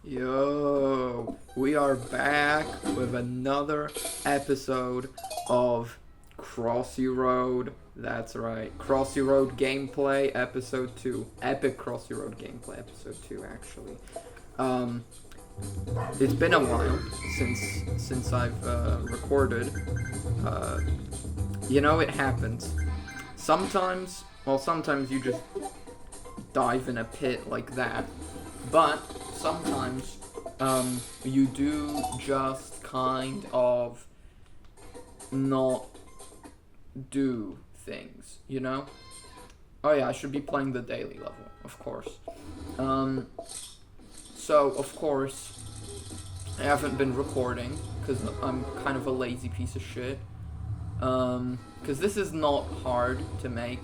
Yo, we are back with another episode of Crossy Road. That's right, Crossy Road gameplay episode 2. Epic Crossy Road gameplay episode 2, actually. It's been a while since I've recorded. You know, it happens. Sometimes you just dive in a pit like that. But sometimes, you do just kind of not do things, you know? Oh yeah, I should be playing the daily level, of course. So, of course, I haven't been recording, because I'm kind of a lazy piece of shit. Because this is not hard to make.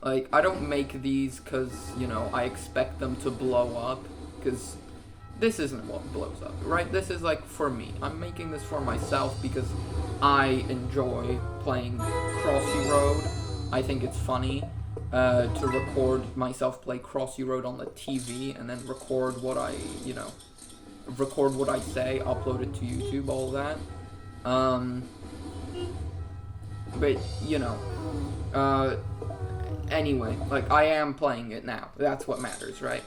Like, I don't make these because, you know, I expect them to blow up, because this isn't what blows up, right? This is, like, for me. I'm making this for myself because I enjoy playing Crossy Road. I think it's funny to record myself play Crossy Road on the TV and then record what I say, upload it to YouTube, all that. But, you know, anyway, like, I am playing it now. That's what matters, right?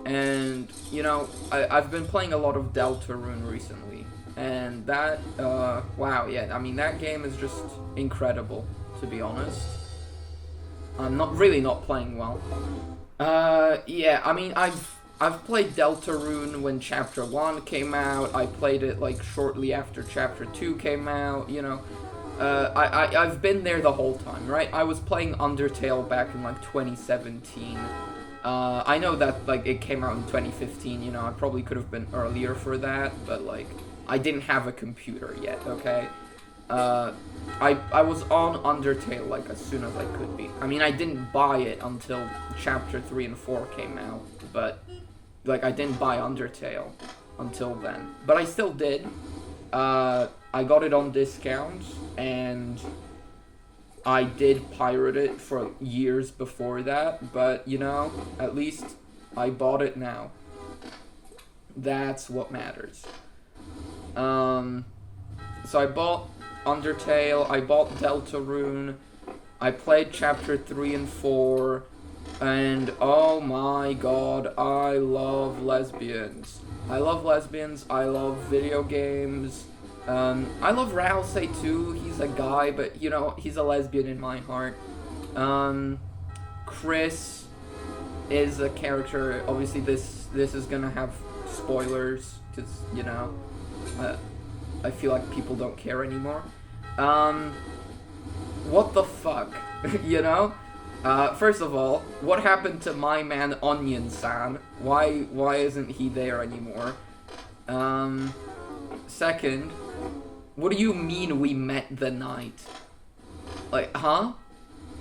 And, you know, I've been playing a lot of Deltarune recently. And that, wow, yeah, I mean, that game is just incredible, to be honest. I'm not playing well. Yeah, I mean, I've played Deltarune when Chapter 1 came out. I played it, like, shortly after Chapter 2 came out, you know. I've been there the whole time, right? I was playing Undertale back in, like, 2017. I know that, like, it came out in 2015, you know, I probably could have been earlier for that, but, like, I didn't have a computer yet, okay? I was on Undertale, like, as soon as I could be. I mean, I didn't buy it until Chapter 3 and 4 came out, but, like, I didn't buy Undertale until then. But I still did. I got it on discount, and I did pirate it for years before that, but, you know, at least I bought it now. That's what matters. So I bought Undertale, I bought Deltarune, I played Chapter 3 and 4, and oh my god, I love lesbians. I love lesbians, I love video games. I love Rousey too. He's a guy, but, you know, he's a lesbian in my heart. Chris is a character. Obviously, this is gonna have spoilers, because, you know, I feel like people don't care anymore. What the fuck? You know? First of all, what happened to my man Onion-san? Why isn't he there anymore? Second, what do you mean we met the knight? Like, huh?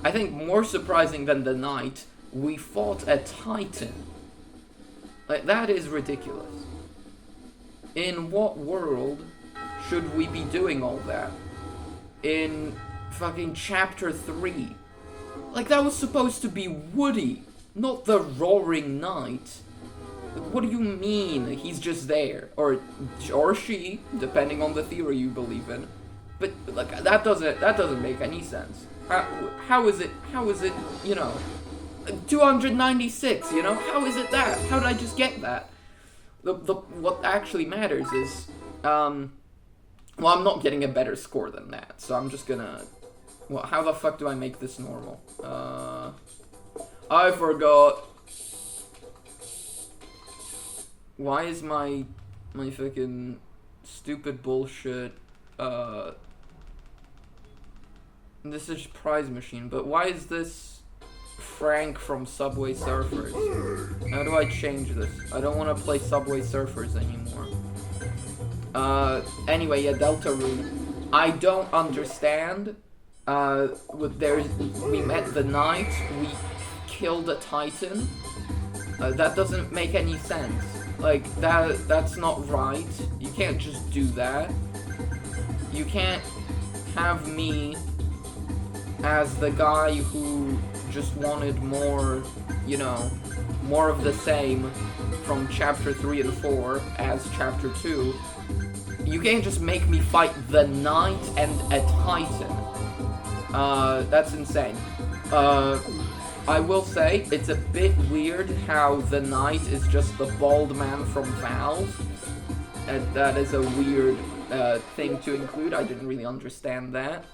I think more surprising than the knight, we fought a titan. Like, that is ridiculous. In what world should we be doing all that? In fucking Chapter 3. Like, that was supposed to be Woody, not the Roaring Knight. What do you mean he's just there? Or she, depending on the theory you believe in. But, like, that doesn't make any sense. How is it, you know, 296, you know? How is it that? How did I just get that? What actually matters is, well, I'm not getting a better score than that, so I'm just gonna, well, how the fuck do I make this normal? I forgot. Why is my fucking stupid bullshit, this is prize machine, but why is this Frank from Subway Surfers? How do I change this? I don't want to play Subway Surfers anymore. Anyway, yeah, Deltarune. I don't understand. We met the knight, we killed a titan. That doesn't make any sense. Like, that's not right. You can't just do that. You can't have me as the guy who just wanted more, you know, more of the same from Chapter 3 and 4 as Chapter 2, you can't just make me fight the Knight and a Titan. That's insane. I will say, it's a bit weird how the Knight is just the bald man from Valve. That is a weird thing to include. I didn't really understand that.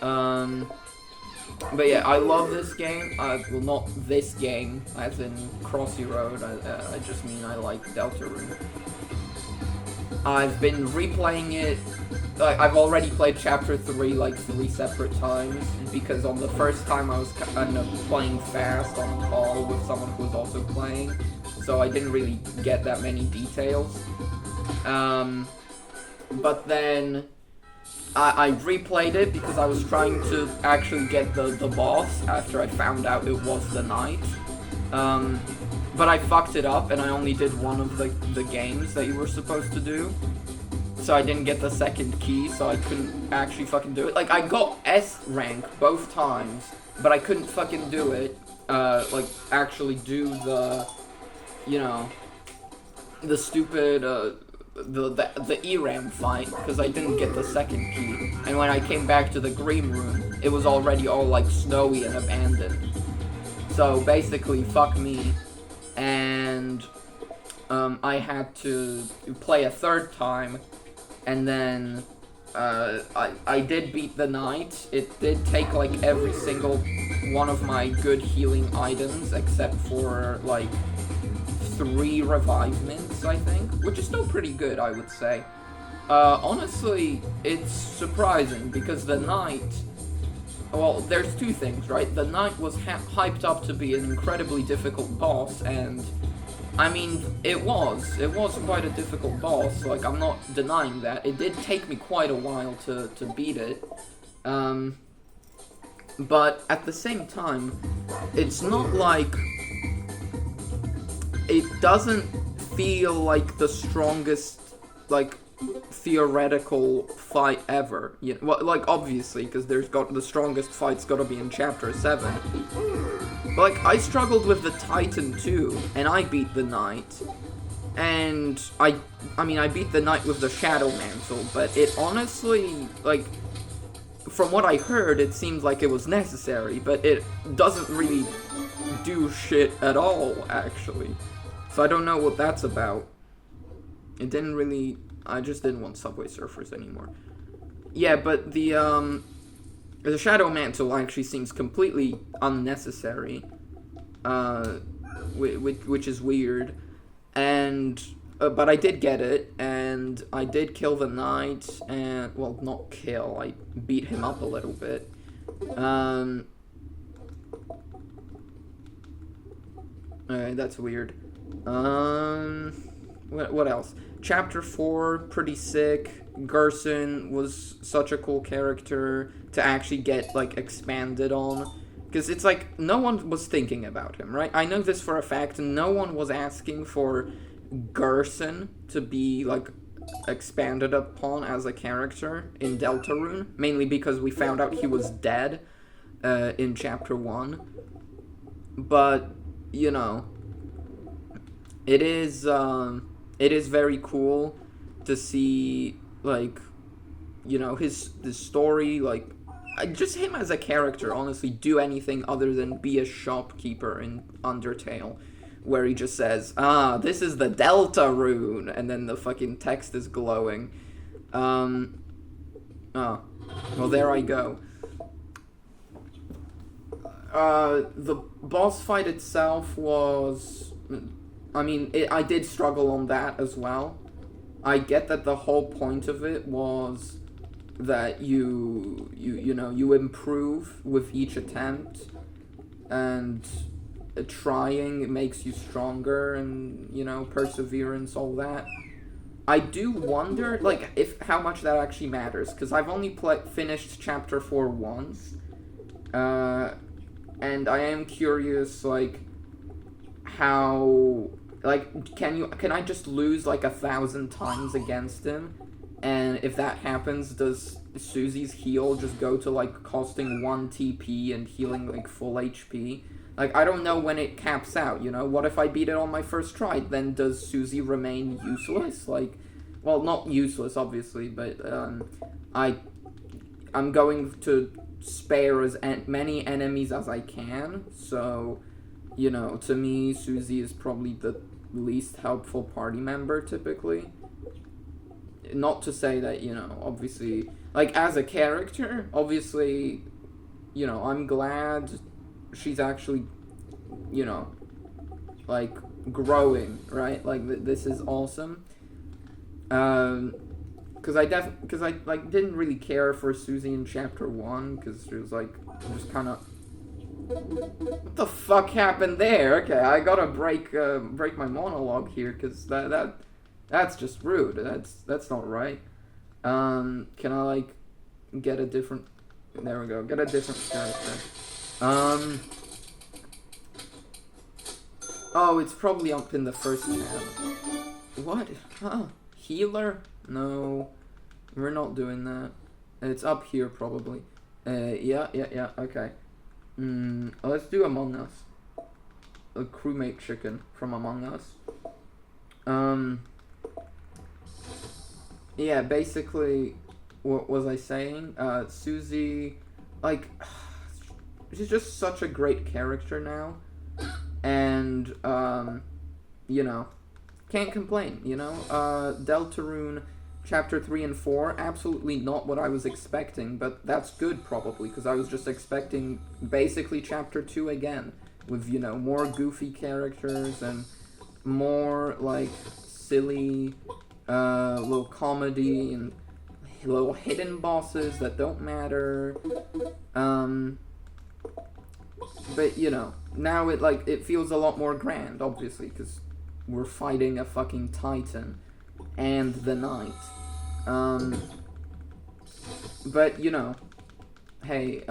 But yeah, I love this game. Well, not this game, as in Crossy Road. I just mean I like Deltarune. I've been replaying it. I've already played Chapter 3 like 3 separate times, because on the first time I was kind of playing fast on a call with someone who was also playing, so I didn't really get that many details. But then I replayed it because I was trying to actually get the boss after I found out it was the Knight. But I fucked it up and I only did one of the games that you were supposed to do. So I didn't get the second key, so I couldn't actually fucking do it. Like, I got S rank both times, but I couldn't fucking do it. Like, actually do the, you know, the stupid, the ERAM fight, because I didn't get the second key. And when I came back to the green room, it was already all, like, snowy and abandoned. So, basically, fuck me. And, I had to play a third time. And then, I did beat the Knight. It did take, like, every single one of my good healing items, except for, like, 3 revivements, I think. Which is still pretty good, I would say. Honestly, it's surprising, because the Knight... Well, there's 2 things, right? The Knight was hyped up to be an incredibly difficult boss, and... I mean, it was quite a difficult boss, like, I'm not denying that. It did take me quite a while to beat it. But at the same time, it's not like... It doesn't feel like the strongest, like, theoretical fight ever. Yeah, well, like, obviously, because the strongest fight's gotta be in Chapter 7. But, like, I struggled with the Titan too, and I beat the Knight. And I mean, I beat the Knight with the Shadow Mantle, but it honestly, like, from what I heard, it seems like it was necessary, but it doesn't really do shit at all, actually. So I don't know what that's about. It didn't really... I just didn't want Subway Surfers anymore. Yeah, but the Shadow Mantle actually seems completely unnecessary, which is weird, and, but I did get it, and I did kill the Knight, and, well, not kill, I beat him up a little bit. Alright, that's weird. What else? Chapter 4, pretty sick. Gerson was such a cool character to actually get, like, expanded on. Because it's like, no one was thinking about him, right? I know this for a fact, no one was asking for Gerson to be, like, expanded upon as a character in Deltarune. Mainly because we found out he was dead in Chapter 1. But, you know, it is very cool to see, like, you know, his story, like, just him as a character, honestly, do anything other than be a shopkeeper in Undertale, where he just says, this is the Deltarune, and then the fucking text is glowing. Well, there I go. The boss fight itself was... I mean, I did struggle on that as well. I get that the whole point of it was that you know, you improve with each attempt, and trying makes you stronger, and, you know, perseverance, all that. I do wonder, like, how much that actually matters, because I've only finished Chapter 4 once, and I am curious, like, how... Like, can I just lose, like, 1,000 times against him? And if that happens, does Susie's heal just go to, like, costing 1 TP and healing, like, full HP? Like, I don't know when it caps out, you know? What if I beat it on my first try? Then does Susie remain useless? Like, well, not useless, obviously, but, I'm going to spare as many enemies as I can, so, you know, to me, Susie is probably the least helpful party member, typically. Not to say that, you know, obviously, like, as a character, obviously, you know, I'm glad she's actually, you know, like, growing, right? Like, this is awesome. Because I like, didn't really care for Susie in Chapter 1, because she was, like, just kind of... What the fuck happened there? Okay, I gotta break my monologue here, because that's just rude. That's not right. Can I, like, get a different... There we go. Get a different character. Oh, it's probably up in the first tab. What? Huh? Healer? No. We're not doing that. It's up here, probably. Yeah, okay. Let's do Among Us. A crewmate chicken from Among Us. Yeah, basically, what was I saying? Susie, like, she's just such a great character now. And, you know, can't complain, you know? Deltarune Chapter 3 and 4, absolutely not what I was expecting, but that's good, probably, because I was just expecting basically Chapter 2 again, with, you know, more goofy characters and more, like, silly, little comedy and little hidden bosses that don't matter. But, you know, now it feels a lot more grand, obviously, because we're fighting a fucking titan and the knight. But, you know, hey,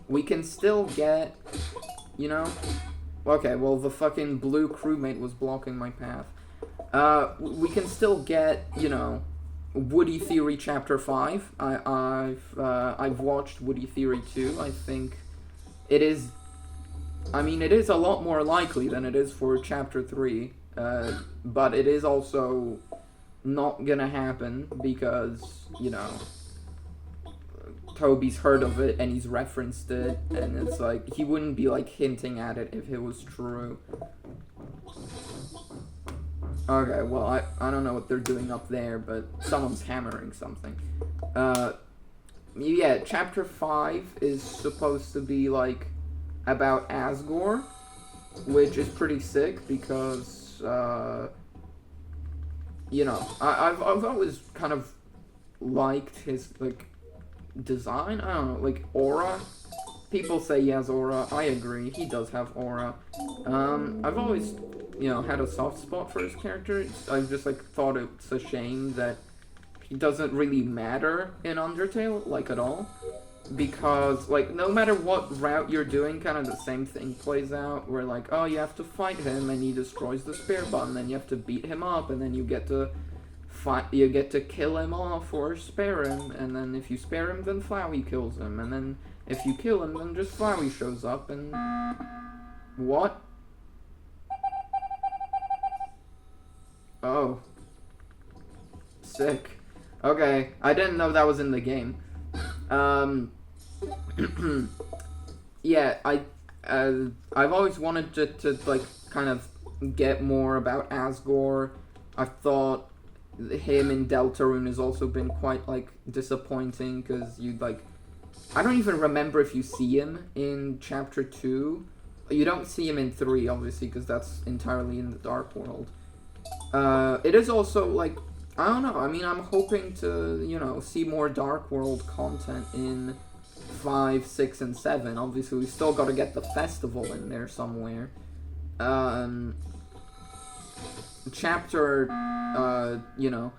we can still get, you know, okay, well, the fucking blue crewmate was blocking my path. We can still get, you know, Woody Theory Chapter 5. I've watched Woody Theory 2. I think it is, I mean, it is a lot more likely than it is for Chapter 3, but it is also not gonna happen because, you know, Toby's heard of it and he's referenced it, and it's like, he wouldn't be, like, hinting at it if it was true. Okay, well, I don't know what they're doing up there, but someone's hammering something. Yeah, Chapter 5 is supposed to be, like, about Asgore, which is pretty sick because, you know, I've always kind of liked his, like, design. I don't know, like, aura. People say he has aura. I agree, he does have aura. I've always, you know, had a soft spot for his character. I've just, like, thought it's a shame that he doesn't really matter in Undertale, like, at all. Because, like, no matter what route you're doing, kind of the same thing plays out, where, like, oh, you have to fight him, and he destroys the spare button, then you have to beat him up, and then you get to kill him off, or spare him, and then if you spare him, then Flowey kills him, and then if you kill him, then just Flowey shows up, and... What? Oh. Sick. Okay, I didn't know that was in the game. Yeah, I've always wanted to like, kind of get more about Asgore. I thought him in Deltarune has also been quite, like, disappointing, because you, like, I don't even remember if you see him in Chapter 2. You don't see him in 3, obviously, because that's entirely in the Dark World. It is also, like, I don't know, I mean, I'm hoping to, you know, see more Dark World content in 5, 6, and 7. Obviously, we still gotta get the festival in there somewhere. Chapter, you know,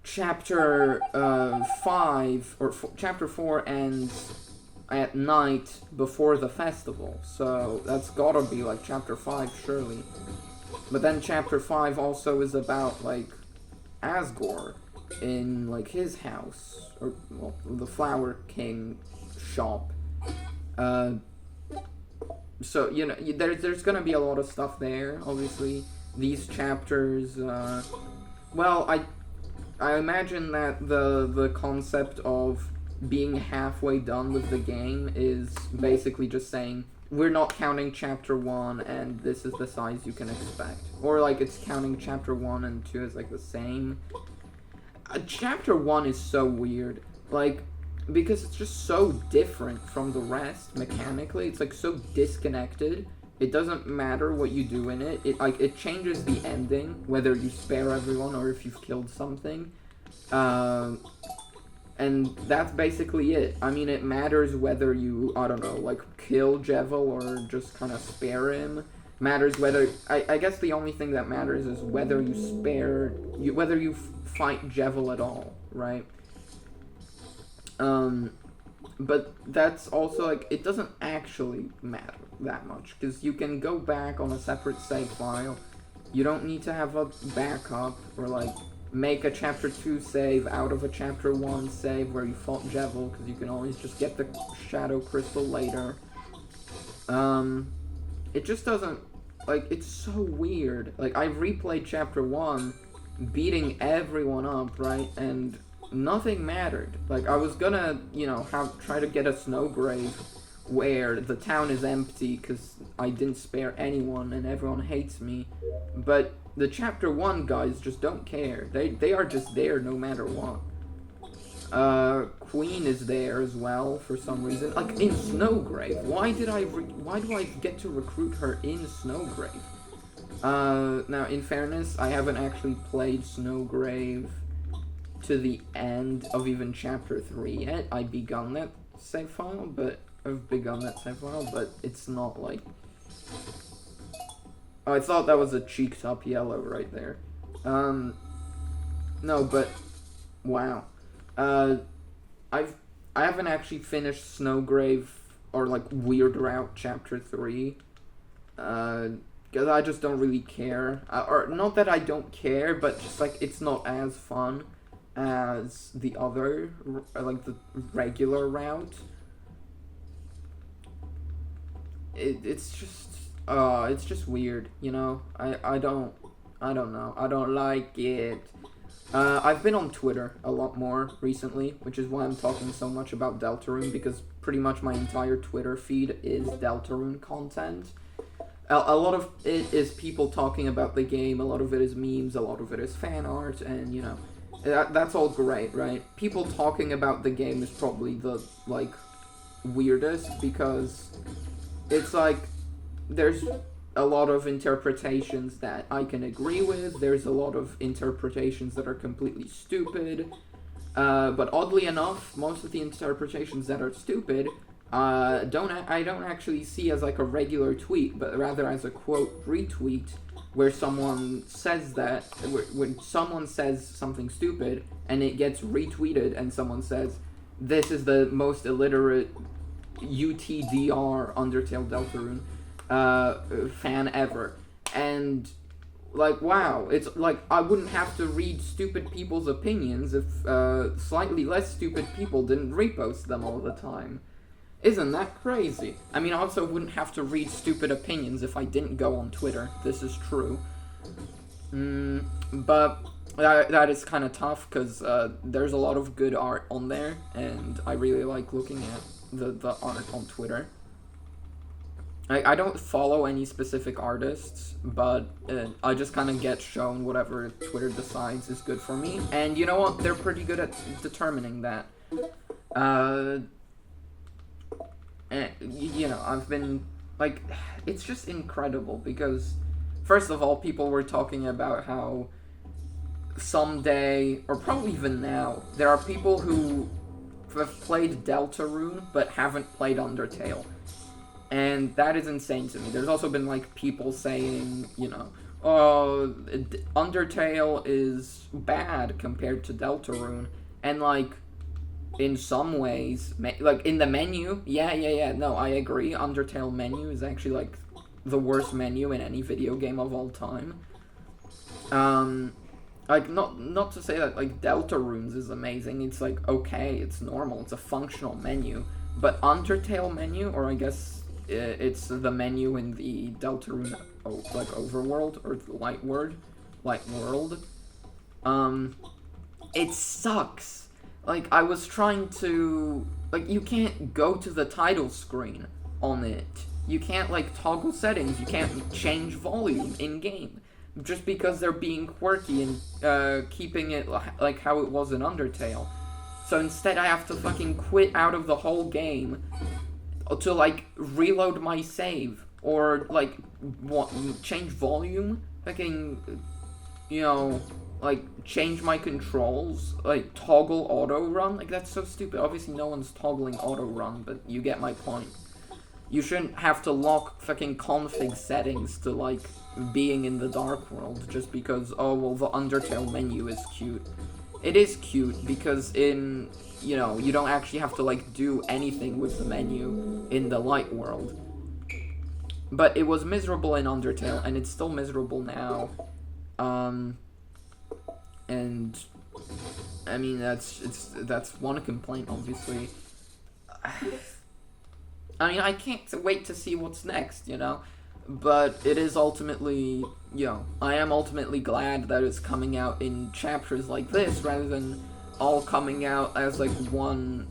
Chapter 5, or Chapter 4 ends at night before the festival, so that's gotta be, like, Chapter 5, surely. But then Chapter 5 also is about, like, Asgore in, like, his house, or, well, the Flower King shop. So, you know, there's gonna be a lot of stuff there, obviously. These chapters, well, I imagine that the concept of being halfway done with the game is basically just saying, we're not counting chapter 1 and this is the size you can expect. Or, like, it's counting chapter 1 and 2 as, like, the same. Chapter 1 is so weird. Like, because it's just so different from the rest mechanically. It's, like, so disconnected. It doesn't matter what you do in it. It changes the ending, whether you spare everyone or if you've killed something. And that's basically it. I mean, it matters whether you, I don't know, like, kill Jevil or just kind of spare him. Matters whether, I guess the only thing that matters is whether you spare, whether you fight Jevil at all, right? But that's also, like, it doesn't actually matter that much, because you can go back on a separate save file. You don't need to have a backup, or, like, make a chapter 2 save out of a chapter 1 save where you fought Jevil, because you can always just get the Shadow Crystal later. It just doesn't, like, it's so weird. Like, I replayed chapter 1, beating everyone up, right, and nothing mattered. Like, I was gonna, you know, try to get a snow grave where the town is empty because I didn't spare anyone and everyone hates me. But the chapter 1 guys just don't care. They are just there no matter what. Queen is there as well for some reason. Like, in Snowgrave. Why do I get to recruit her in Snowgrave? Now, in fairness, I haven't actually played Snowgrave to the end of even chapter 3 yet. I've begun that save file, but it's not like... Oh, I thought that was a cheek top yellow right there. No, but wow. I haven't actually finished Snowgrave or like Weird Route chapter 3. Because I just don't really care. Or not that I don't care, but just like it's not as fun as the other, like the regular route. It's just weird, you know. I don't know. I don't like it. I've been on Twitter a lot more recently, which is why I'm talking so much about Deltarune, because pretty much my entire Twitter feed is Deltarune content. A lot of it is people talking about the game, a lot of it is memes, a lot of it is fan art, and, you know, that's all great, right? People talking about the game is probably the, like, weirdest, because it's like, there's a lot of interpretations that I can agree with, there's a lot of interpretations that are completely stupid, but oddly enough, most of the interpretations that are stupid, I don't actually see as like a regular tweet, but rather as a quote retweet, where someone says that, when someone says something stupid, and it gets retweeted, and someone says, this is the most illiterate UTDR Undertale Deltarune fan ever. And, like, wow, it's like, I wouldn't have to read stupid people's opinions if slightly less stupid people didn't repost them all the time. Isn't that crazy? I mean, I also wouldn't have to read stupid opinions if I didn't go on Twitter. This is true. But that is kind of tough, because there's a lot of good art on there, and I really like looking at the art on Twitter. I don't follow any specific artists, but I just kind of get shown whatever Twitter decides is good for me. And you know what? They're pretty good at determining that. And, you know, I've been, like, it's just incredible, because, first of all, people were talking about how someday, or probably even now, there are people who have played Deltarune, but haven't played Undertale. And that is insane to me. There's also been, like, people saying, you know, oh, Undertale is bad compared to Deltarune, and, like, in some ways, like, in the menu, yeah, no, I agree, Undertale menu is actually, like, the worst menu in any video game of all time. Like, not to say that, like, Deltarune's is amazing, it's, like, okay, it's normal, it's a functional menu, but Undertale menu, or I guess it's the menu in the Deltarune, like overworld or light world, it sucks. Like, I was trying to, like, you can't go to the title screen on it. You can't, like, toggle settings. You can't change volume in game, just because they're being quirky and keeping it like how it was in Undertale. So instead, I have to fucking quit out of the whole game to, like, reload my save, or, like, change volume, fucking, you know, like, change my controls, like, toggle auto run. Like, that's so stupid. Obviously, no one's toggling auto run, but you get my point. You shouldn't have to lock fucking config settings to, like, being in the Dark World just because, oh, well, the Undertale menu is cute. It is cute because in, you know, you don't actually have to, like, do anything with the menu in the Light World. But it was miserable in Undertale, and it's still miserable now. And, I mean, that's one complaint, obviously. I mean, I can't wait to see what's next, you know? But it is ultimately, you know, I am ultimately glad that it's coming out in chapters like this, rather than all coming out as, like, one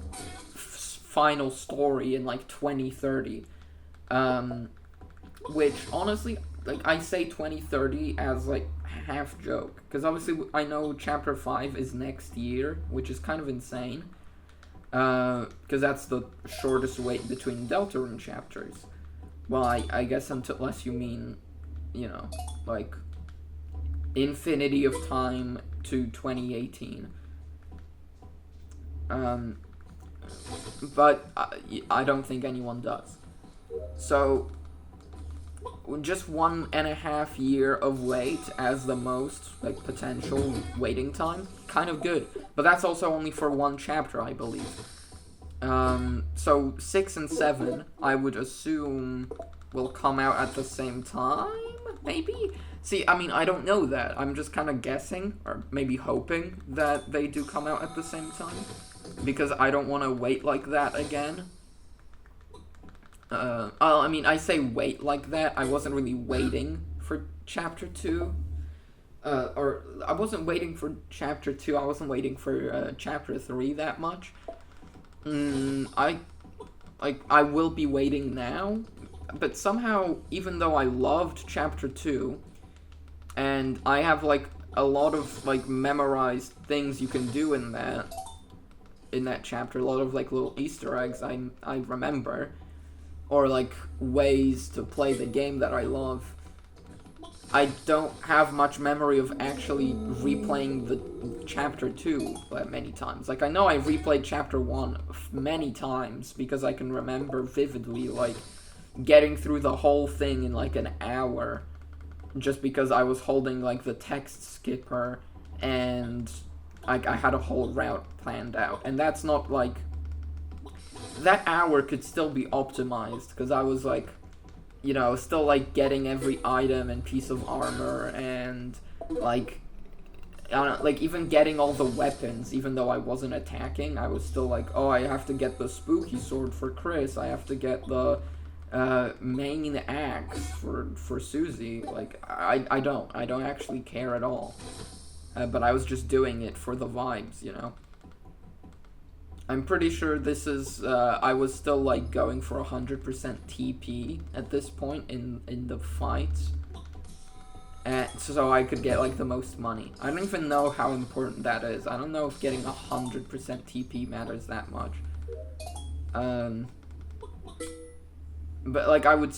final story in, like, 2030. Which, honestly, like, I say 2030 as, like, half joke. Because obviously, I know Chapter 5 is next year, which is kind of insane. Because that's the shortest wait between Deltarune chapters. Well, I guess unless you mean, you know, like, infinity of time to 2018. But I don't think anyone does. So, just 1.5 years of wait as the most, like, potential waiting time. Kind of good. But that's also only for one chapter, I believe. So 6 and 7, I would assume, will come out at the same time, maybe? See, I mean, I don't know that. I'm just kind of guessing, or maybe hoping, that they do come out at the same time. Because I don't want to wait like that again. I mean, I say wait like that. I wasn't really waiting for Chapter 2. Or, I wasn't waiting for Chapter 2. I wasn't waiting for Chapter 3 that much. I will be waiting now, but somehow, even though I loved Chapter 2, and I have, like, a lot of, like, memorized things you can do in that chapter, a lot of, like, little Easter eggs I remember, or, like, ways to play the game that I love, I don't have much memory of actually replaying the Chapter 2 many times. Like, I know I replayed Chapter 1 many times because I can remember vividly, like, getting through the whole thing in, like, an hour just because I was holding, like, the text skipper and I had a whole route planned out. And that's not, like... That hour could still be optimized because I was, like... You know, still, like, getting every item and piece of armor, and, like, I don't know, like, even getting all the weapons, even though I wasn't attacking, I was still like, oh, I have to get the spooky sword for Chris, I have to get the, main axe for Susie. Like, I don't actually care at all, but I was just doing it for the vibes, you know? I'm pretty sure this is, I was still, like, going for 100% TP at this point in the fights. And so I could get, like, the most money. I don't even know how important that is. I don't know if getting 100% TP matters that much. But, like, I would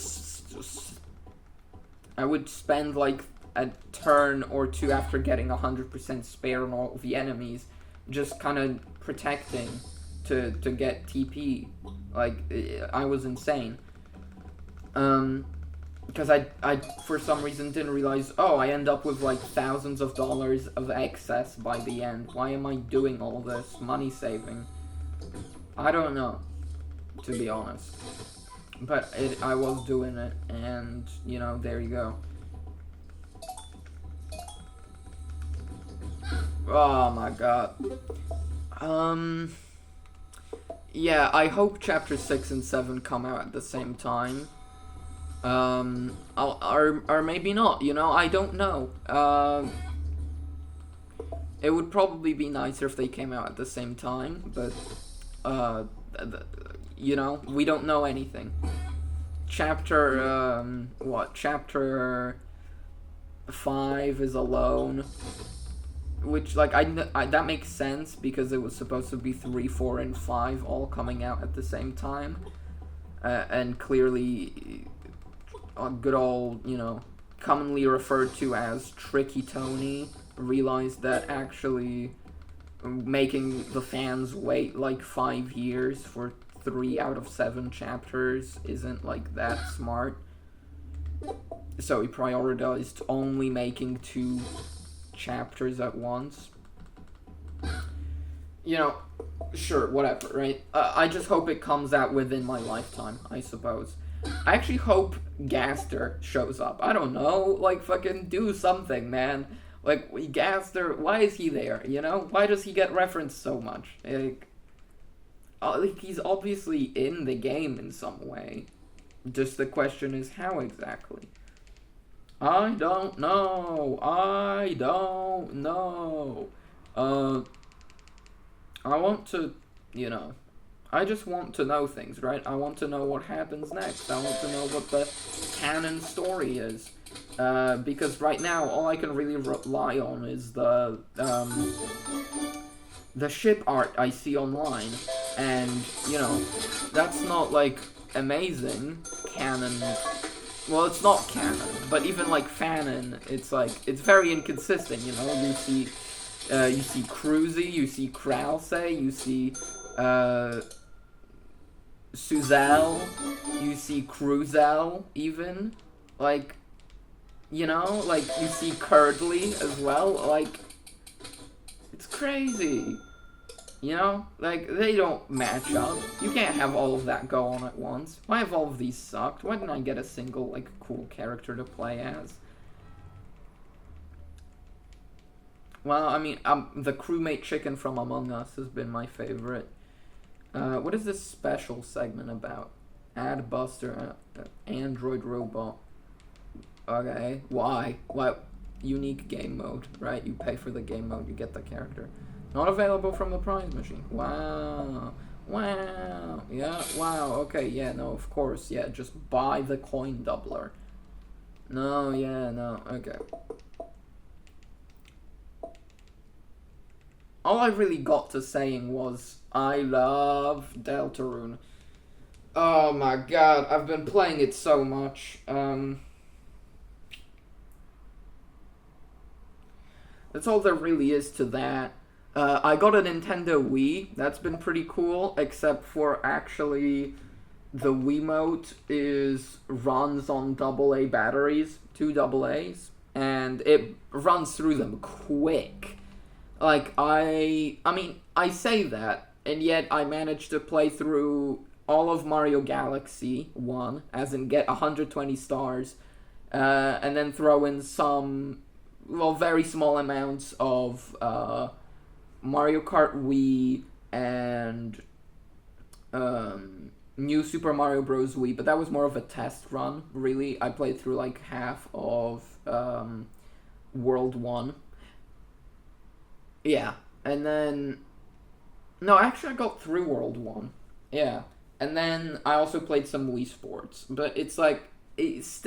spend, like, a turn or two after getting 100% spare on all the enemies, just kind of protecting to get TP. Like, I was insane. Because I for some reason didn't realize, oh, I end up with, like, thousands of dollars of excess by the end. Why am I doing all this money saving? I don't know, to be honest. But I was doing it, and, you know, there you go. Oh my god. Yeah, I hope Chapter 6 and 7 come out at the same time. Or maybe not, you know, I don't know. It would probably be nicer if they came out at the same time, but, you know, we don't know anything. Chapter, Chapter 5 is alone. Which, like, I that makes sense because it was supposed to be 3, 4, and 5 all coming out at the same time. And clearly, a good old, you know, commonly referred to as Tricky Tony realized that actually making the fans wait like 5 years for 3 out of 7 chapters isn't like that smart. So he prioritized only making 2 chapters at once. You know, sure, whatever, right? I just hope it comes out within my lifetime, I suppose. I actually hope Gaster shows up. I don't know, like, fucking do something, man. Like, Gaster, why is he there, you know? Why does he get referenced so much? Like, he's obviously in the game in some way. Just the question is how exactly? I don't know. I don't know. I want to, you know, I just want to know things, right? I want to know what happens next. I want to know what the canon story is. Because right now, all I can really rely on is the ship art I see online. And, you know, that's not, like, amazing canon. Well, it's not canon, but even, like, fanon, it's, like, it's very inconsistent, you know? You see Cruzy, you see Krause, you see, Suzel, you see Cruzel, even. Like, you know? Like, you see Curdly as well. Like, it's crazy. You know? Like, they don't match up. You can't have all of that go on at once. Why have all of these sucked? Why didn't I get a single, like, cool character to play as? Well, I mean, the crewmate chicken from Among Us has been my favorite. What is this special segment about? Adbuster, Android robot. Okay, why? Why? Unique game mode, right? You pay for the game mode, you get the character. Not available from the prize machine. Wow. Wow. Yeah, wow. Okay, yeah, no, of course. Yeah, just buy the coin doubler. No, yeah, no. Okay. All I really got to saying was, I love Deltarune. Oh my god, I've been playing it so much. That's all there really is to that. I got a Nintendo Wii. That's been pretty cool, except for actually the Wiimote runs on AA batteries, 2 AA's, and it runs through them quick. Like, I mean, I say that, and yet I managed to play through all of Mario Galaxy 1, as in get 120 stars, and then throw in some, well, very small amounts of, Mario Kart Wii and New Super Mario Bros. Wii, but that was more of a test run, really. I played through like half of World 1. Yeah, and then... No, actually I got through World 1. Yeah, and then I also played some Wii Sports, but it's like, it's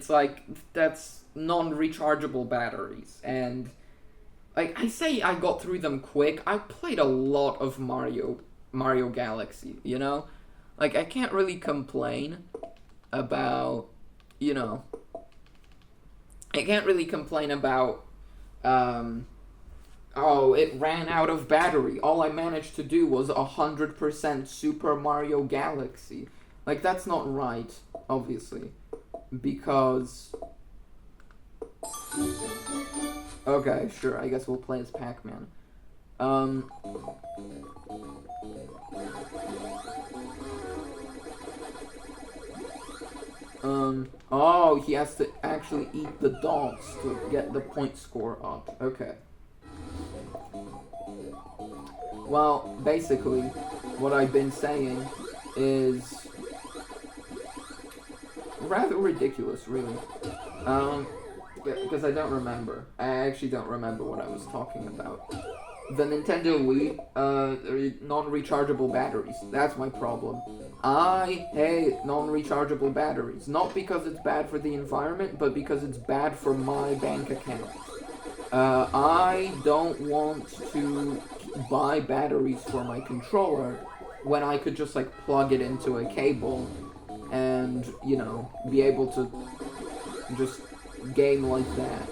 like, that's non-rechargeable batteries, and... Like, I say I got through them quick. I played a lot of Mario Galaxy, you know? Like, I can't really complain about, you know... I can't really complain about, oh, it ran out of battery. All I managed to do was 100% Super Mario Galaxy. Like, that's not right, obviously. Because... Okay, sure, I guess we'll play as Pac-Man. Oh, he has to actually eat the dogs to get the point score up. Okay. Well, basically, what I've been saying is rather ridiculous, really. Because I don't remember. I actually don't remember what I was talking about. The Nintendo Wii, non-rechargeable batteries. That's my problem. I hate non-rechargeable batteries. Not because it's bad for the environment, but because it's bad for my bank account. I don't want to buy batteries for my controller when I could just, like, plug it into a cable and, you know, be able to just game like that.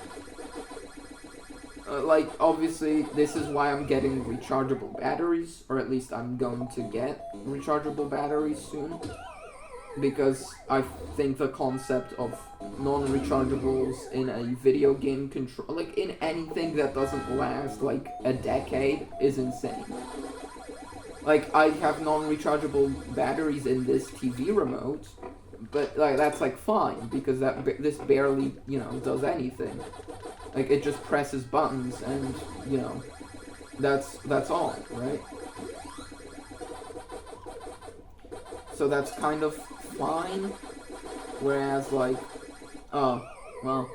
Like, obviously, this is why I'm getting rechargeable batteries, or at least I'm going to get rechargeable batteries soon, because I think the concept of non-rechargeables in a video game control, like, in anything that doesn't last, like, a decade, is insane. Like, I have non-rechargeable batteries in this TV remote, but, like, that's, like, fine, because this barely, you know, does anything. Like, it just presses buttons, and, you know, that's all, right? So that's kind of fine, whereas, like, oh, well,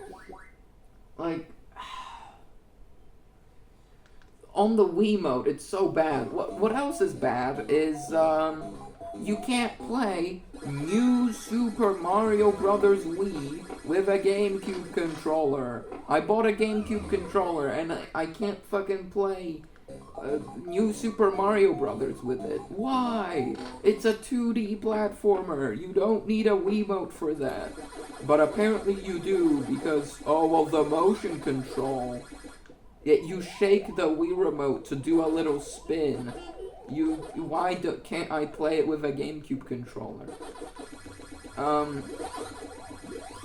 like, on the Wiimote, it's so bad. What else is bad is, you can't play New Super Mario Bros. Wii with a GameCube controller. I bought a GameCube controller, and I can't fucking play New Super Mario Bros. With it. Why? It's a 2D platformer. You don't need a Wiimote for that. But apparently you do, because, oh, well, the motion control. Yet you shake the Wii remote to do a little spin. Why can't I play it with a GameCube controller?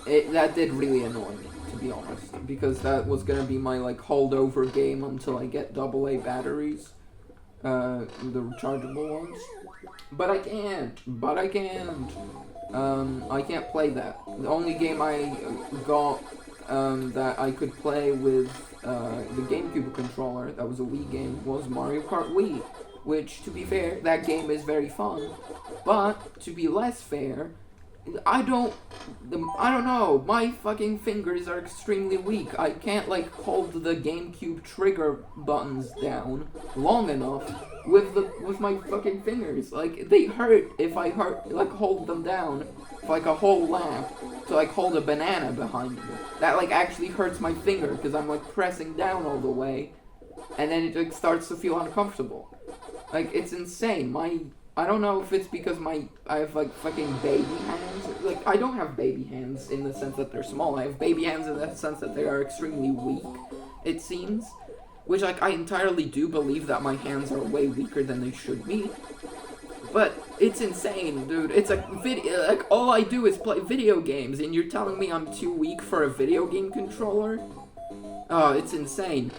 That did really annoy me, to be honest, because that was gonna be my, like, holdover game until I get AA batteries, the rechargeable ones. But I can't. I can't play that. The only game I got, that I could play with, the GameCube controller, that was a Wii game, was Mario Kart Wii. Which, to be fair, that game is very fun. But, to be less fair, I don't know, my fucking fingers are extremely weak. I can't, like, hold the GameCube trigger buttons down long enough with my fucking fingers. Like, they hurt if I hold them down for, like, a whole lap to, like, hold a banana behind me. That, like, actually hurts my finger, because I'm, like, pressing down all the way, and then it, like, starts to feel uncomfortable. Like, it's insane. I don't know if it's because I have, like, fucking baby hands. Like, I don't have baby hands in the sense that they're small. I have baby hands in the sense that they are extremely weak, it seems. Which, like, I entirely do believe that my hands are way weaker than they should be. But it's insane, dude. It's like, all I do is play video games, and you're telling me I'm too weak for a video game controller? Oh, it's insane.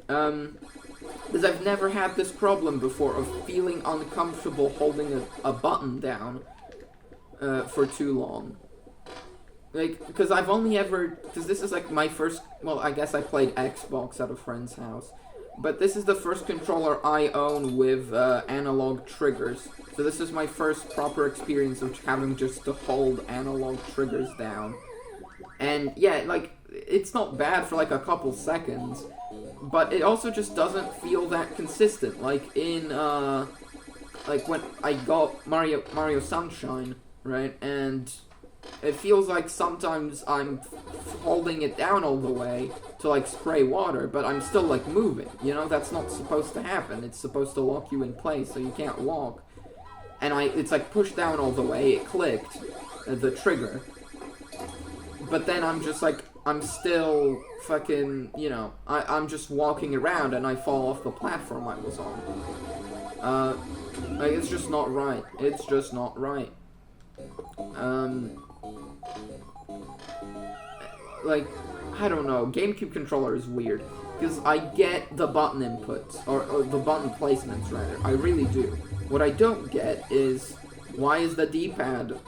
Because I've never had this problem before of feeling uncomfortable holding a button down for too long. Like, because I've only ever, because this is like my first, well, I guess I played Xbox at a friend's house, but this is the first controller I own with analog triggers. So this is my first proper experience of having just to hold analog triggers down. And yeah, like, it's not bad for like a couple seconds, but it also just doesn't feel that consistent. Like in, like when I got Mario Sunshine, right, and it feels like sometimes I'm holding it down all the way to, like, spray water, but I'm still, like, moving, you know? That's not supposed to happen. It's supposed to lock you in place so you can't walk. And it's, like, pushed down all the way. It clicked, the trigger. But then I'm just, like, I'm still fucking, you know, I'm just walking around and I fall off the platform I was on. Like, it's just not right. It's just not right. Like, I don't know, GameCube controller is weird, because I get the button inputs, or the button placements, rather, I really do. What I don't get is, why is the D-pad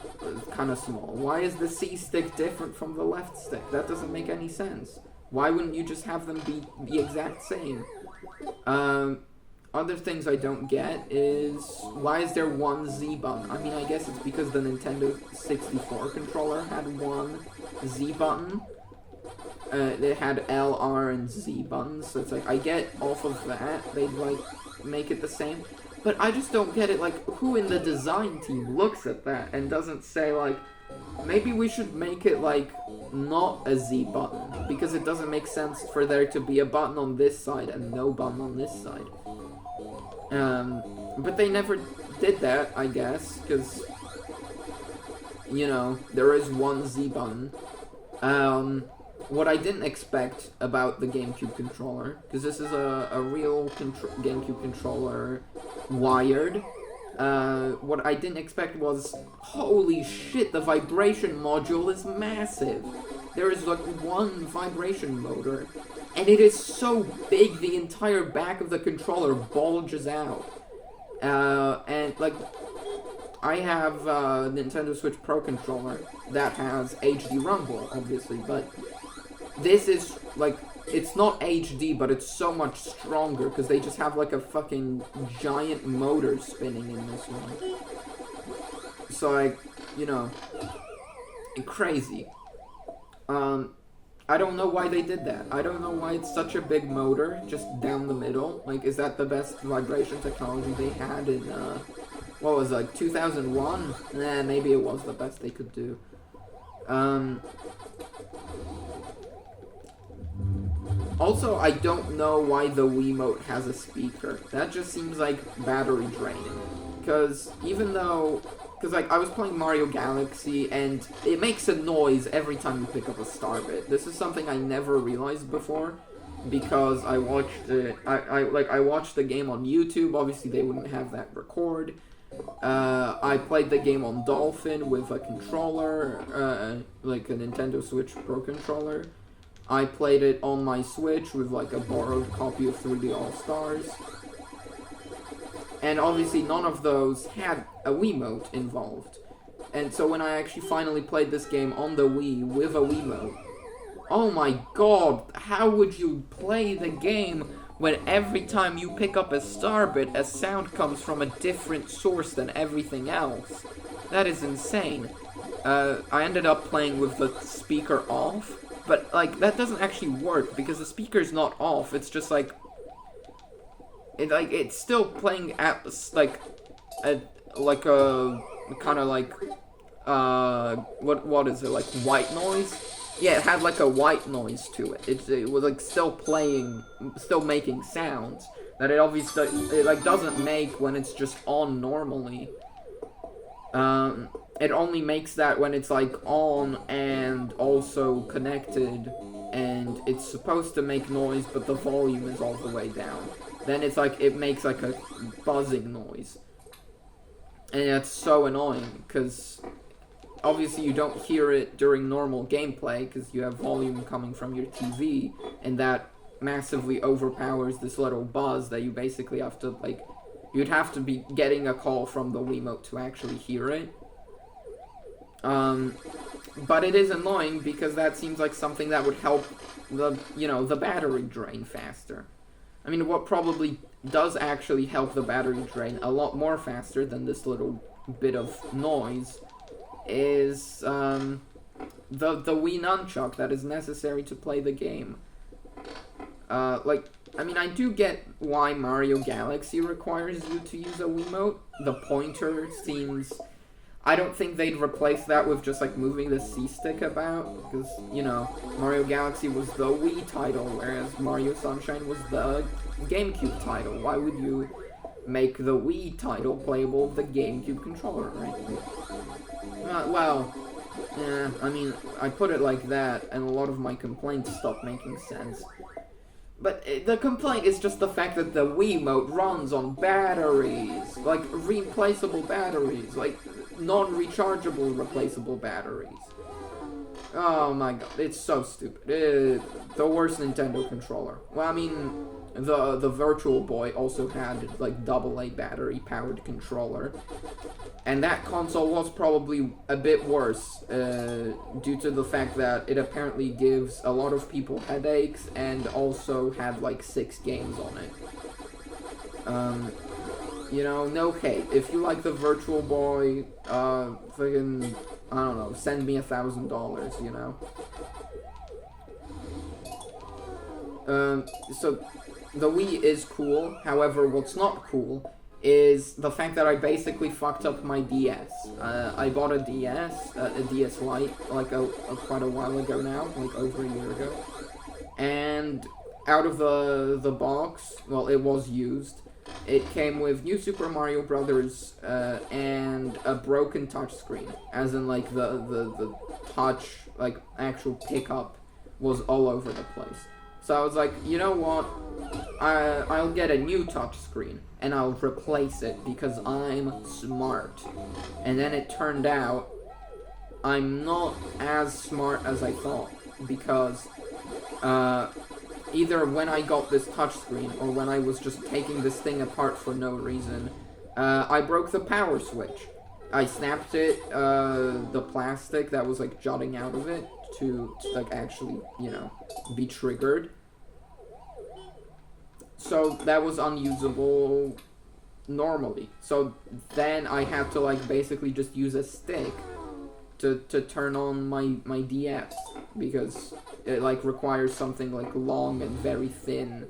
kind of small? Why is the C-stick different from the left stick? That doesn't make any sense. Why wouldn't you just have them be the exact same? other things I don't get is, why is there one Z button? I mean, I guess it's because the Nintendo 64 controller had one Z button. They had L, R, and Z buttons, so it's like, I get off of that, they'd, like, make it the same. But I just don't get it, like, who in the design team looks at that and doesn't say, like, maybe we should make it, like, not a Z button, because it doesn't make sense for there to be a button on this side and no button on this side. But they never did that, I guess, because, you know, there is one Z button. What I didn't expect about the GameCube controller, because this is a real GameCube controller wired, what I didn't expect was, holy shit, the vibration module is massive. There is like one vibration motor, and it is so big the entire back of the controller bulges out. And like, I have a Nintendo Switch Pro controller that has HD Rumble, obviously, but this is, like, it's not HD, but it's so much stronger, because they just have, like, a fucking giant motor spinning in this one. So, like, you know, crazy. I don't know why they did that. I don't know why it's such a big motor, just down the middle. Like, is that the best vibration technology they had in, what was it, like, 2001? Nah, maybe it was the best they could do. Also, I don't know why the Wiimote has a speaker. That just seems like battery draining. Because even though... Because, like, I was playing Mario Galaxy, and it makes a noise every time you pick up a star bit. This is something I never realized before, because I watched it... I watched the game on YouTube. Obviously, they wouldn't have that record. I played the game on Dolphin with a controller, like a Nintendo Switch Pro controller. I played it on my Switch with, like, a borrowed copy of 3D All-Stars. And obviously none of those had a Wiimote involved. And so when I actually finally played this game on the Wii with a Wiimote, oh my god, how would you play the game when every time you pick up a star bit, a sound comes from a different source than everything else? That is insane. I ended up playing with the speaker off. But, like, that doesn't actually work, because the speaker's not off, it's just, like... it's still playing at, like, a kind of, like, what is it, like, white noise? Yeah, it had, like, a white noise to it. It was, like, still making sounds that it obviously, like, doesn't make when it's just on normally. It only makes that when it's, like, on and also connected, and it's supposed to make noise, but the volume is all the way down. Then it's like, it makes, like, a buzzing noise. And that's so annoying, because obviously you don't hear it during normal gameplay, because you have volume coming from your TV, and that massively overpowers this little buzz that you basically have to, like, you'd have to be getting a call from the Wiimote to actually hear it. But it is annoying because that seems like something that would help the battery drain faster. I mean, what probably does actually help the battery drain a lot more faster than this little bit of noise is, the Wii Nunchuck that is necessary to play the game. I mean, I do get why Mario Galaxy requires you to use a Wiimote. The pointer seems... I don't think they'd replace that with just, like, moving the C-stick about, because, you know, Mario Galaxy was the Wii title, whereas Mario Sunshine was the GameCube title. Why would you make the Wii title playable with the GameCube controller, right? Well, yeah, I mean, I put it like that, and a lot of my complaints stopped making sense. But the complaint is just the fact that the Wiimote runs on batteries, like replaceable batteries, like non-rechargeable replaceable batteries. Oh my god, it's so stupid. The worst Nintendo controller. Well, I mean, the Virtual Boy also had like AA battery powered controller, and that console was probably a bit worse due to the fact that it apparently gives a lot of people headaches and also had like 6 games on it. You know, no hate. If you like the Virtual Boy, friggin', I don't know, send me $1,000, you know? So, the Wii is cool, however, what's not cool is the fact that I basically fucked up my DS. I bought a DS, a DS Lite, like quite a while ago now, like over a year ago. And out of the box, well, it was used. It came with New Super Mario Brothers and a broken touchscreen, as in like the touch, like actual pickup was all over the place. So I was like, you know what? I'll get a new touchscreen and I'll replace it because I'm smart. And then it turned out I'm not as smart as I thought, because either when I got this touchscreen or when I was just taking this thing apart for no reason, I broke the power switch. I snapped it, the plastic that was like jutting out of it to like actually, you know, be triggered. So that was unusable normally. So then I had to like basically just use a stick to turn on my DS, because it like requires something like long and very thin,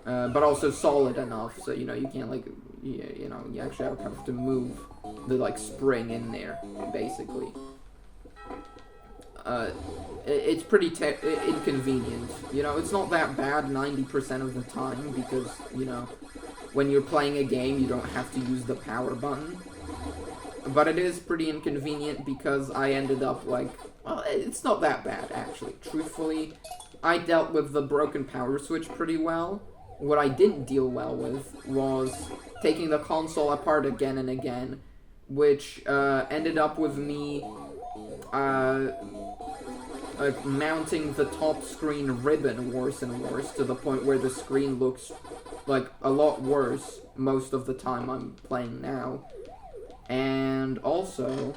but also solid enough so, you know, you can't like, you know, you actually have to move the like spring in there, basically. It's pretty inconvenient. You know, it's not that bad 90% of the time, because, you know, when you're playing a game, you don't have to use the power button. But it is pretty inconvenient because I ended up like, well, it's not that bad, actually. Truthfully, I dealt with the broken power switch pretty well. What I didn't deal well with was taking the console apart again and again, which ended up with me mounting the top screen ribbon worse and worse, to the point where the screen looks like a lot worse most of the time I'm playing now. And also,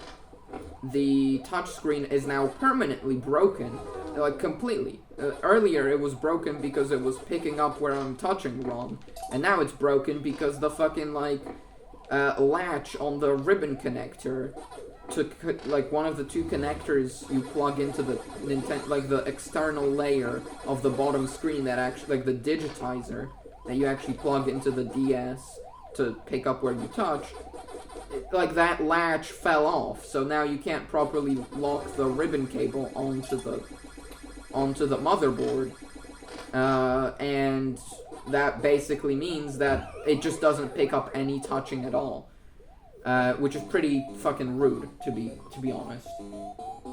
the touchscreen is now permanently broken, like completely. Earlier it was broken because it was picking up where I'm touching wrong, and now it's broken because the fucking like latch on the ribbon connector, to like one of the two connectors you plug into the like the external layer of the bottom screen, that actually like the digitizer that you actually plug into the DS to pick up where you touch. Like that latch fell off, so now you can't properly lock the ribbon cable onto the motherboard, and that basically means that it just doesn't pick up any touching at all, which is pretty fucking rude, to be honest.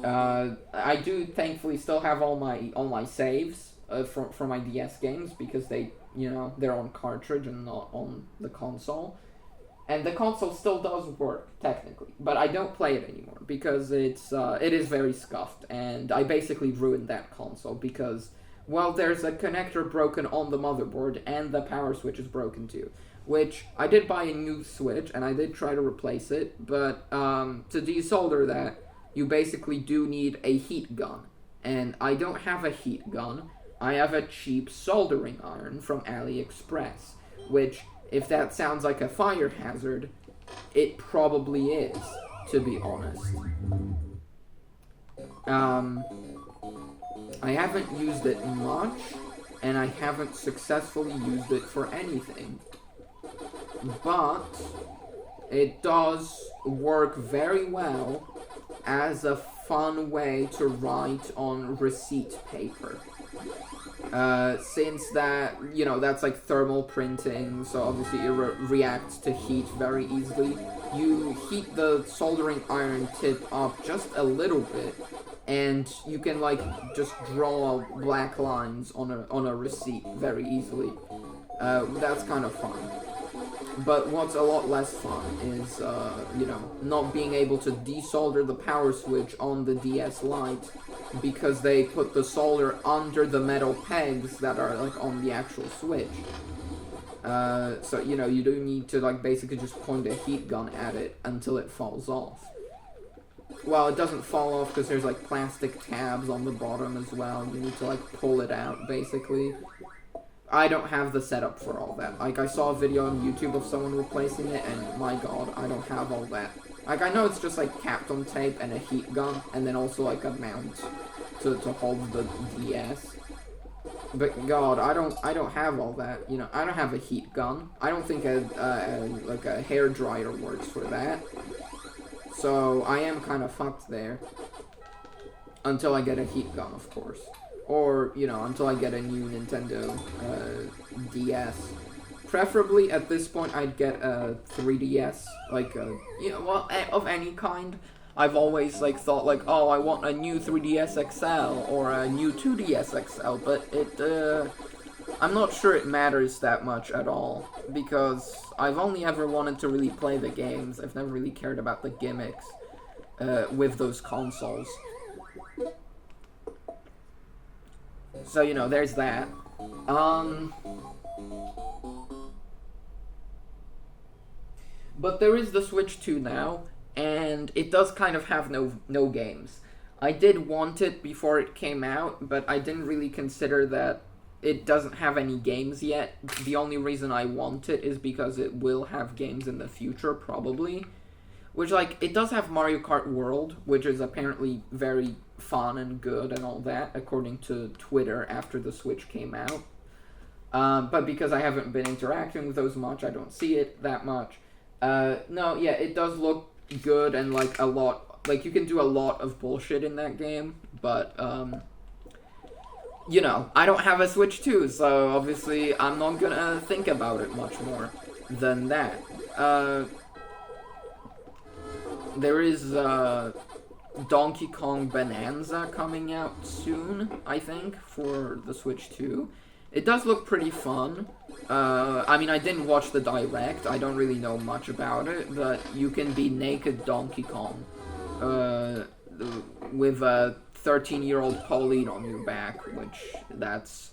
I do thankfully still have all my saves from my DS games, because they, you know, they're on cartridge and not on the console. And the console still does work, technically, but I don't play it anymore, because it is very scuffed, and I basically ruined that console, because, well, there's a connector broken on the motherboard, and the power switch is broken too, which I did buy a new switch, and I did try to replace it, but to desolder that, you basically do need a heat gun, and I don't have a heat gun. I have a cheap soldering iron from AliExpress, which, if that sounds like a fire hazard, it probably is, to be honest. I haven't used it much, and I haven't successfully used it for anything. But it does work very well as a fun way to write on receipt paper. Since that, you know, that's like thermal printing, so obviously it reacts to heat very easily. You heat the soldering iron tip up just a little bit, and you can like just draw black lines on a receipt very easily. That's kind of fun. But what's a lot less fun is, you know, not being able to desolder the power switch on the DS Lite, because they put the solder under the metal pegs that are like on the actual switch. So, you know, you do need to like basically just point a heat gun at it until it falls off. Well, it doesn't fall off because there's like plastic tabs on the bottom as well. You need to like pull it out, basically. I don't have the setup for all that. Like, I saw a video on YouTube of someone replacing it, and my god, I don't have all that. Like, I know it's just, like, Captain tape and a heat gun, and then also, like, a mount to hold the DS. But, god, I don't have all that. You know, I don't have a heat gun. I don't think like, a hairdryer works for that. So, I am kind of fucked there. Until I get a heat gun, of course. Or, you know, until I get a new Nintendo DS. Preferably, at this point, I'd get a 3DS. Like, you know, well, of any kind. I've always, like, thought, like, oh, I want a new 3DS XL or a new 2DS XL. But I'm not sure it matters that much at all. Because I've only ever wanted to really play the games. I've never really cared about the gimmicks with those consoles. So, you know, there's that. But there is the Switch 2 now, and it does kind of have no games. I did want it before it came out, but I didn't really consider that it doesn't have any games yet. The only reason I want it is because it will have games in the future, probably. Which, like, it does have Mario Kart World, which is apparently very fun and good and all that, according to Twitter after the Switch came out. But because I haven't been interacting with those much, I don't see it that much. No, yeah, it does look good and, like, a lot... Like, you can do a lot of bullshit in that game, but, you know, I don't have a Switch 2, so obviously I'm not gonna think about it much more than that. There is, Donkey Kong Bonanza coming out soon, I think, for the Switch 2. It does look pretty fun. I mean, I didn't watch the Direct. I don't really know much about it, but you can be naked Donkey Kong with a 13-year-old Pauline on your back, which that's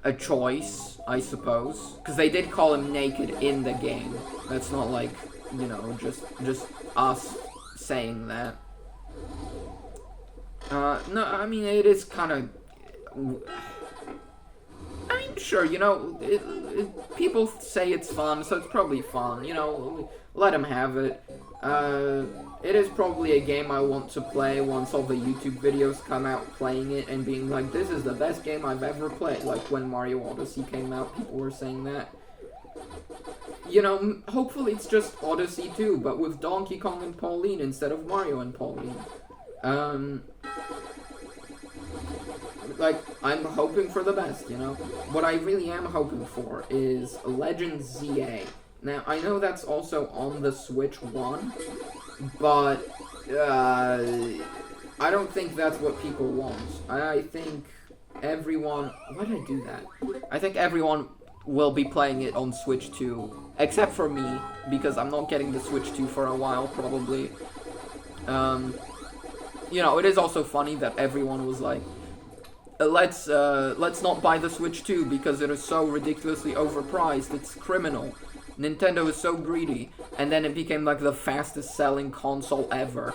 a choice, I suppose. Because they did call him naked in the game. That's not like, you know, just us saying that. No, I mean, it is kind of... I mean, sure, you know, people say it's fun, so it's probably fun, you know, let them have it. It is probably a game I want to play once all the YouTube videos come out playing it and being like, this is the best game I've ever played. Like, when Mario Odyssey came out, people were saying that. You know, hopefully it's just Odyssey 2, but with Donkey Kong and Pauline instead of Mario and Pauline. Like, I'm hoping for the best, you know? What I really am hoping for is Legend ZA. Now, I know that's also on the Switch 1, but, I don't think that's what people want. I think everyone... Why did I do that? I think everyone will be playing it on Switch 2, except for me, because I'm not getting the Switch 2 for a while, probably. You know, it is also funny that everyone was like, let's not buy the Switch 2 because it is so ridiculously overpriced, it's criminal. Nintendo is so greedy. And then it became like the fastest selling console ever.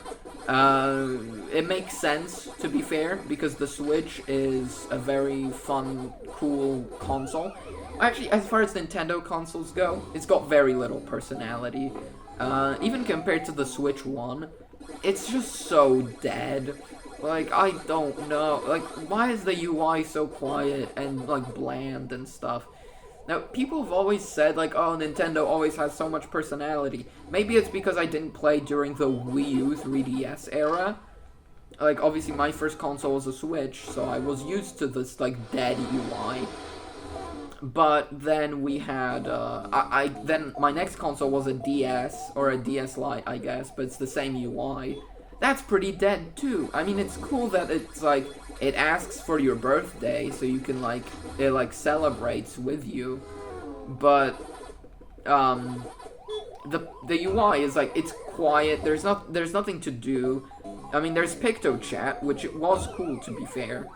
It makes sense, to be fair, because the Switch is a very fun, cool console. Actually, as far as Nintendo consoles go, it's got very little personality. Even compared to the Switch 1, it's just so dead. Like, I don't know. Like, why is the UI so quiet and, like, bland and stuff? Now, people have always said, like, oh, Nintendo always has so much personality. Maybe it's because I didn't play during the Wii U 3DS era. Like, obviously, my first console was a Switch, so I was used to this, like, dead UI. But then we had, then my next console was a DS, or a DS Lite, I guess, but it's the same UI. That's pretty dead, too. I mean, it's cool that it's, like, it asks for your birthday, so you can, like, it, like, celebrates with you. But, the UI is, like, it's quiet, there's nothing to do. I mean, there's PictoChat, which it was cool, to be fair.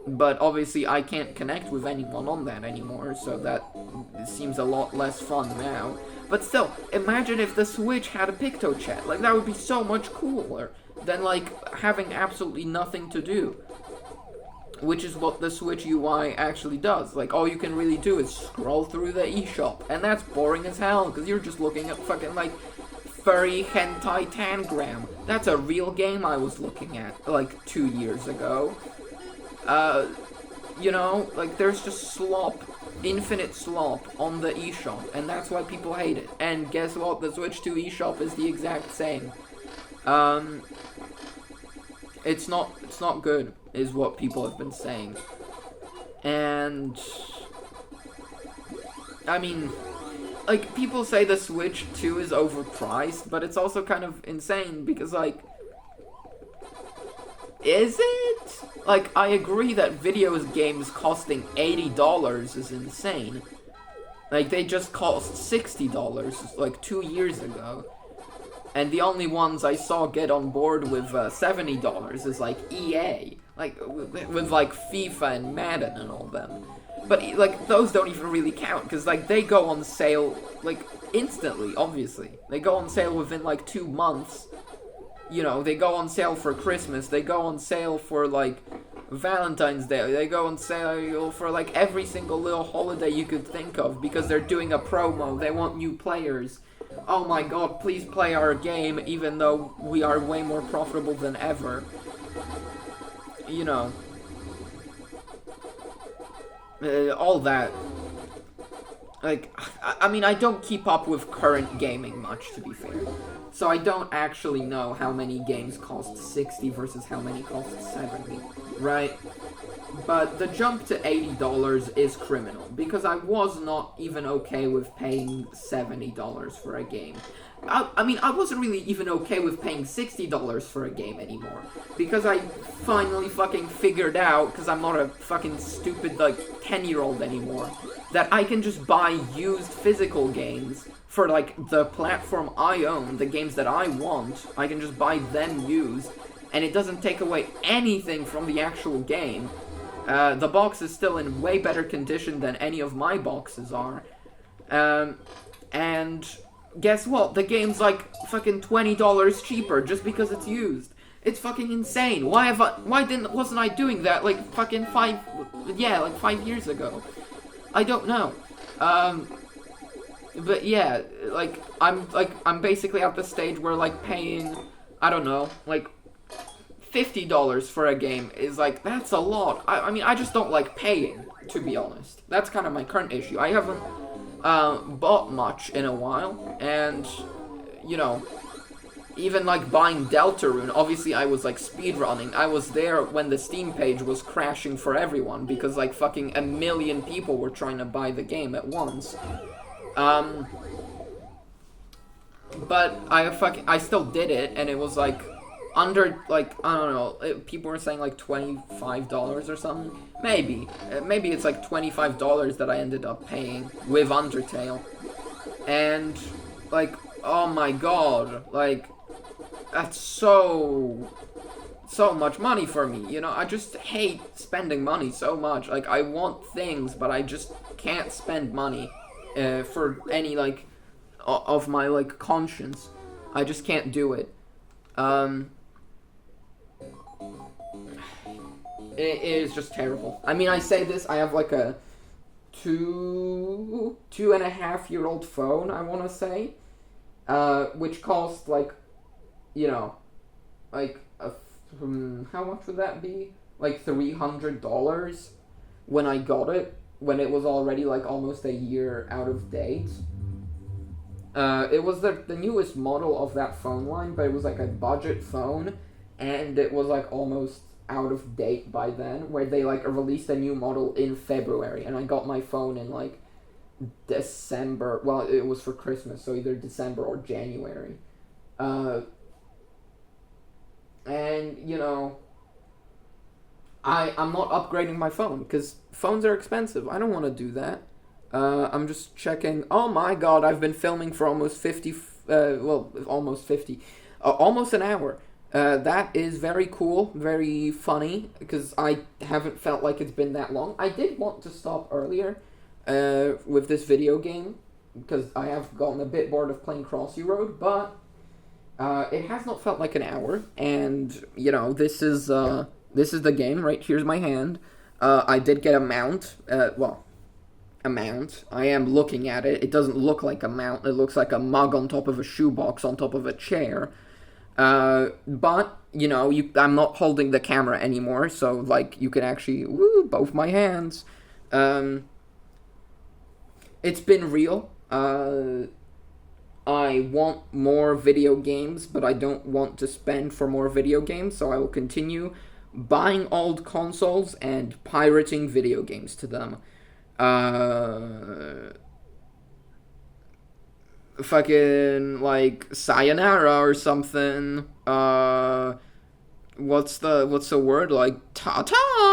But obviously I can't connect with anyone on that anymore, so that seems a lot less fun now. But still, imagine if the Switch had a PictoChat. Like, that would be so much cooler than, like, having absolutely nothing to do. which is what the Switch UI actually does. Like, all you can really do is scroll through the eShop, and that's boring as hell, because you're just looking at fucking, like, furry hentai tangram. That's a real game I was looking at, like, 2 years ago. You know, like, there's just slop, infinite slop on the eShop, and that's why people hate it. And guess what? The Switch 2 eShop is the exact same. It's not good, is what people have been saying. And, I mean, like, people say the Switch 2 is overpriced, but it's also kind of insane, because, like, is it? Like, I agree that video games costing $80 is insane. Like, they just cost $60, like, 2 years ago. And the only ones I saw get on board with $70 is, like, EA. Like, with like, FIFA and Madden and all them. But, like, those don't even really count, because, like, they go on sale, like, instantly, obviously. They go on sale within, like, 2 months. You know, they go on sale for Christmas, they go on sale for, like, Valentine's Day, they go on sale for, like, every single little holiday you could think of, because they're doing a promo, they want new players. Oh my god, please play our game, even though we are way more profitable than ever. You know. All that. Like, I mean, I don't keep up with current gaming much, to be fair. So I don't actually know how many games cost 60 versus how many cost 70, right? But the jump to $80 is criminal, because I was not even okay with paying $70 for a game. I mean, I wasn't really even okay with paying $60 for a game anymore, because I finally fucking figured out, because I'm not a fucking stupid, like, 10-year-old anymore, that I can just buy used physical games for, like, the platform I own, the games that I want. I can just buy them used, and it doesn't take away anything from the actual game. The box is still in way better condition than any of my boxes are. And guess what? The game's like fucking $20 cheaper just because it's used. It's fucking insane. Why wasn't I doing that like fucking 5 years ago? I don't know. But yeah, I'm basically at the stage where like paying, I don't know, like $50 for a game is like, that's a lot. I mean, I just don't like paying, to be honest. That's kind of my current issue. I haven't bought much in a while, and, you know, even like buying Deltarune, obviously I was like speedrunning. I was there when the Steam page was crashing for everyone, because like fucking 1 million people were trying to buy the game at once. But I still did it, and it was like, under, like, I don't know, people were saying, like, $25 or something. Maybe it's, like, $25 that I ended up paying with Undertale. And, like, oh my god, like, that's so much money for me, you know? I just hate spending money so much. Like, I want things, but I just can't spend money for any, like, of my, like, conscience. I just can't do it. It is just terrible. I mean, I say this, I have like a 2.5-year-old phone, I want to say, which cost like, you know, like, how much would that be? Like $300 when I got it, when it was already like almost a year out of date. It was the newest model of that phone line, but it was like a budget phone, and it was like almost out of date by then, where they like released a new model in February, and I got my phone in like December. Well, it was for Christmas, so either December or January. And you know, I'm not upgrading my phone because phones are expensive. I don't want to do that. I'm just checking. Oh my god, I've been filming for almost 50. Almost an hour. That is very cool, very funny, because I haven't felt like it's been that long. I did want to stop earlier with this video game, because I have gotten a bit bored of playing Crossy Road, but it has not felt like an hour, and, you know, this is the game, right? Here's my hand. I did get a mount. Well, a mount. I am looking at it. It doesn't look like a mount. It looks like a mug on top of a shoebox on top of a chair. But, you know, I'm not holding the camera anymore, so, like, you can actually, both my hands. It's been real. I want more video games, but I don't want to spend for more video games, so I will continue buying old consoles and pirating video games to them. Fucking, like, sayonara or something. What's the word? Like, ta-ta!